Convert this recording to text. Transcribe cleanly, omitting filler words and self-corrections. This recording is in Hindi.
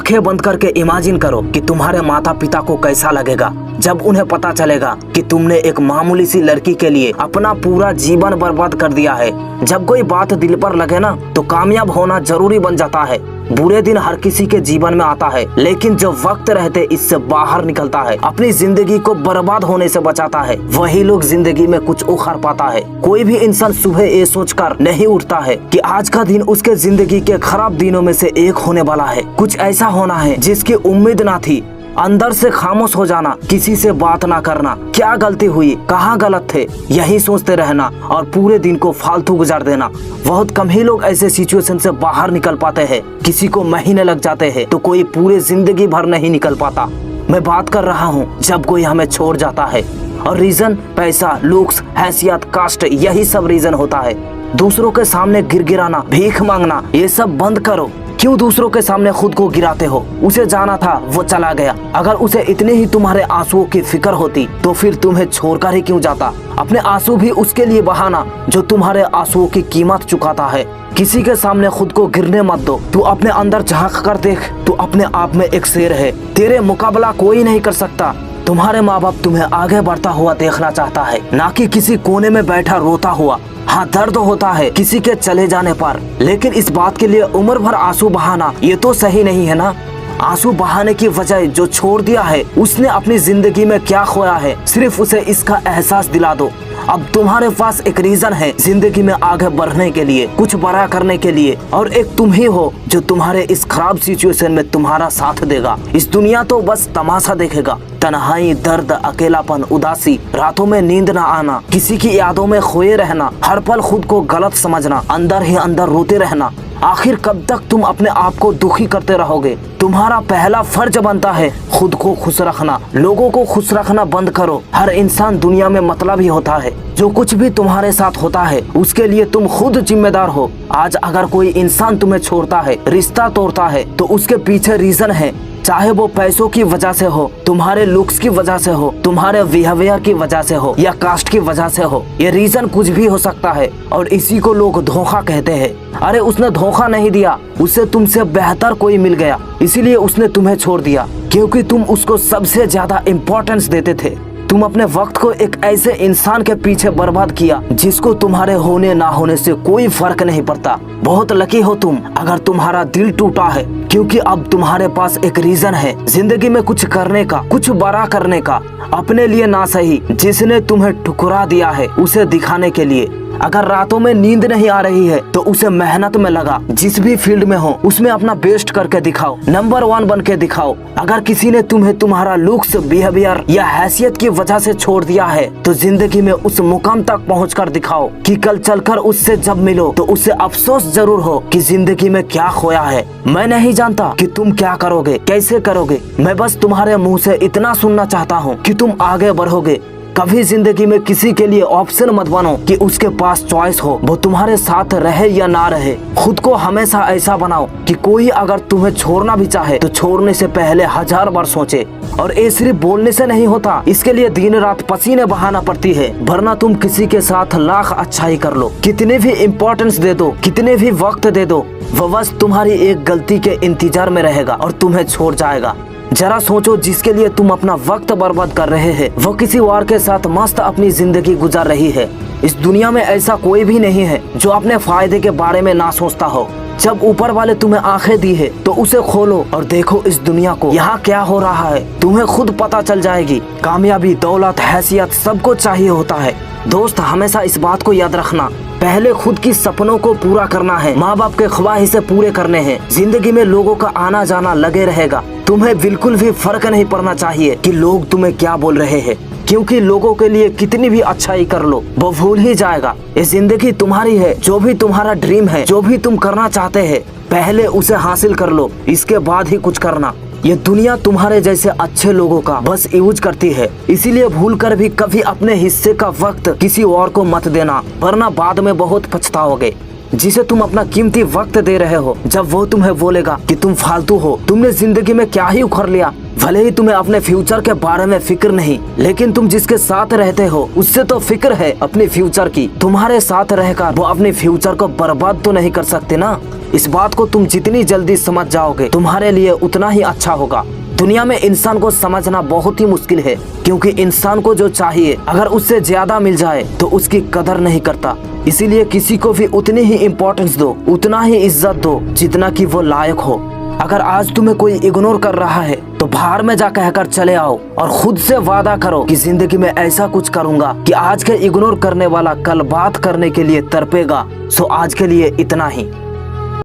आंखें बंद करके इमेजिन करो कि तुम्हारे माता पिता को कैसा लगेगा जब उन्हें पता चलेगा कि तुमने एक मामूली सी लड़की के लिए अपना पूरा जीवन बर्बाद कर दिया है। जब कोई बात दिल पर लगे ना तो कामयाब होना जरूरी बन जाता है। बुरे दिन हर किसी के जीवन में आता है, लेकिन जो वक्त रहते इससे बाहर निकलता है, अपनी जिंदगी को बर्बाद होने से बचाता है, वही लोग जिंदगी में कुछ उखाड़ पाता है। कोई भी इंसान सुबह ये सोचकर नहीं उठता है कि आज का दिन उसके जिंदगी के खराब दिनों में से एक होने वाला है। कुछ ऐसा होना है जिसकी उम्मीद ना थी। अंदर से खामोश हो जाना, किसी से बात ना करना, क्या गलती हुई, कहाँ गलत थे, यही सोचते रहना और पूरे दिन को फालतू गुजार देना। बहुत कम ही लोग ऐसे सिचुएशन से बाहर निकल पाते हैं। किसी को महीने लग जाते हैं तो कोई पूरे जिंदगी भर नहीं निकल पाता। मैं बात कर रहा हूँ जब कोई हमें छोड़ जाता है, और रीजन पैसा, लुक्स, हैसियत, कास्ट, यही सब रीजन होता है। दूसरों के सामने गिड़गिड़ाना, भीख मांगना, ये सब बंद करो। क्यों दूसरों के सामने खुद को गिराते हो? उसे जाना था, वो चला गया। अगर उसे इतनी ही तुम्हारे आंसुओं की फिक्र होती तो फिर तुम्हें छोड़कर ही क्यों जाता? अपने आंसू भी उसके लिए बहाना जो तुम्हारे आंसुओं की कीमत चुकाता है। किसी के सामने खुद को गिरने मत दो। तू अपने अंदर झांक कर देख, तू अपने आप में एक शेर है। तेरे मुकाबला कोई नहीं कर सकता। तुम्हारे माँ बाप तुम्हें आगे बढ़ता हुआ देखना चाहता है, ना कि किसी कोने में बैठा रोता हुआ। हाँ, दर्द होता है किसी के चले जाने पर, लेकिन इस बात के लिए उम्र भर आंसू बहाना ये तो सही नहीं है ना। आंसू बहाने की वजह जो छोड़ दिया है, उसने अपनी जिंदगी में क्या खोया है, सिर्फ उसे इसका एहसास दिला दो। अब तुम्हारे पास एक रीजन है जिंदगी में आगे बढ़ने के लिए, कुछ बड़ा करने के लिए, और एक तुम ही हो जो तुम्हारे इस खराब सिचुएशन में तुम्हारा साथ देगा। इस दुनिया तो बस तमाशा देखेगा। तन्हाई, दर्द, अकेलापन, उदासी, रातों में नींद ना आना, किसी की यादों में खोए रहना, हर पल खुद को गलत समझना, अंदर ही अंदर रोते रहना। आखिर कब तक तुम अपने आप को दुखी करते रहोगे? तुम्हारा पहला फर्ज बनता है खुद को खुश रखना। लोगों को खुश रखना बंद करो। हर इंसान दुनिया में मतलब ही होता है। जो कुछ भी तुम्हारे साथ होता है उसके लिए तुम खुद जिम्मेदार हो। आज अगर कोई इंसान तुम्हें छोड़ता है, रिश्ता तोड़ता है, तो उसके पीछे रीजन है। चाहे वो पैसों की वजह से हो, तुम्हारे लुक्स की वजह से हो, तुम्हारे बिहेवियर की वजह से हो, या कास्ट की वजह से हो, ये रीजन कुछ भी हो सकता है। और इसी को लोग धोखा कहते हैं। अरे उसने धोखा नहीं दिया, उसे तुमसे बेहतर कोई मिल गया, इसीलिए उसने तुम्हें छोड़ दिया, क्योंकि तुम उसको सबसे ज्यादा इम्पोर्टेंस देते थे। तुम अपने वक्त को एक ऐसे इंसान के पीछे बर्बाद किया जिसको तुम्हारे होने ना होने से कोई फर्क नहीं पड़ता। बहुत लकी हो तुम अगर तुम्हारा दिल टूटा है, क्योंकि अब तुम्हारे पास एक रीजन है जिंदगी में कुछ करने का, कुछ बड़ा करने का। अपने लिए ना सही, जिसने तुम्हें ठुकरा दिया है उसे दिखाने के लिए। अगर रातों में नींद नहीं आ रही है तो उसे मेहनत में लगा। जिस भी फील्ड में हो उसमें अपना बेस्ट करके दिखाओ, नंबर 1 बन के दिखाओ। अगर किसी ने तुम्हें तुम्हारा लुक्स, बिहेवियर या हैसियत की वजह से छोड़ दिया है तो जिंदगी में उस मुकाम तक पहुँच कर दिखाओ कि कल चलकर उससे जब मिलो तो उससे अफसोस जरूर हो कि जिंदगी में क्या खोया है। मैं नहीं जानता कि तुम क्या करोगे, कैसे करोगे। मैं बस तुम्हारे मुँह से इतना सुनना चाहता हूँ कि तुम आगे बढ़ोगे। कभी जिंदगी में किसी के लिए ऑप्शन मत बनो कि उसके पास चॉइस हो, वो तुम्हारे साथ रहे या ना रहे। खुद को हमेशा ऐसा बनाओ कि कोई अगर तुम्हें छोड़ना भी चाहे तो छोड़ने से पहले 1000 बार सोचे। और ये सिर्फ बोलने से नहीं होता, इसके लिए दिन रात पसीने बहाना पड़ती है। वरना तुम किसी के साथ लाख अच्छाई कर लो, कितने भी इम्पोर्टेंस दे दो, कितने भी वक्त दे दो, वो बस तुम्हारी एक गलती के इंतजार में रहेगा और तुम्हें छोड़ जाएगा। जरा सोचो, जिसके लिए तुम अपना वक्त बर्बाद कर रहे हैं वो किसी और के साथ मस्त अपनी जिंदगी गुजार रही है। इस दुनिया में ऐसा कोई भी नहीं है जो अपने फायदे के बारे में ना सोचता हो। जब ऊपर वाले तुम्हें आंखें दी है तो उसे खोलो और देखो इस दुनिया को, यहाँ क्या हो रहा है। तुम्हें खुद पता चल जाएगी। कामयाबी, दौलत, हैसियत सबको चाहिए होता है। दोस्त, हमेशा इस बात को याद रखना, पहले खुद की सपनों को पूरा करना है, माँ बाप के ख्वाहिशें पूरे करने हैं। जिंदगी में लोगों का आना जाना लगे रहेगा। तुम्हें बिल्कुल भी फर्क नहीं पड़ना चाहिए कि लोग तुम्हें क्या बोल रहे हैं, क्योंकि लोगों के लिए कितनी भी अच्छाई कर लो वो भूल ही जाएगा। ये जिंदगी तुम्हारी है। जो भी तुम्हारा ड्रीम है, जो भी तुम करना चाहते हैं, पहले उसे हासिल कर लो, इसके बाद ही कुछ करना। ये दुनिया तुम्हारे जैसे अच्छे लोगों का बस यूज करती है, इसीलिए भूल कर भी कभी अपने हिस्से का वक्त किसी और को मत देना, वरना बाद में बहुत पछताओगे। जिसे तुम अपना कीमती वक्त दे रहे हो, जब वो तुम्हें बोलेगा कि तुम फालतू हो, तुमने जिंदगी में क्या ही उखड़ लिया। भले ही तुम्हें अपने फ्यूचर के बारे में फिक्र नहीं, लेकिन तुम जिसके साथ रहते हो उससे तो फिक्र है अपने फ्यूचर की। तुम्हारे साथ रहकर वो अपने फ्यूचर को बर्बाद तो नहीं कर सकते ना। इस बात को तुम जितनी जल्दी समझ जाओगे तुम्हारे लिए उतना ही अच्छा होगा। दुनिया में इंसान को समझना बहुत ही मुश्किल है, क्योंकि इंसान को जो चाहिए अगर उससे ज्यादा मिल जाए तो उसकी कदर नहीं करता। इसीलिए किसी को भी उतनी ही इम्पोर्टेंस दो, उतना ही इज्जत दो जितना कि वो लायक हो। अगर आज तुम्हें कोई इग्नोर कर रहा है तो बाहर में जा कहकर चले आओ और खुद से वादा करो कि जिंदगी में ऐसा कुछ करूंगा कि आज के इग्नोर करने वाला कल बात करने के लिए तड़पेगा। सो आज के लिए इतना ही।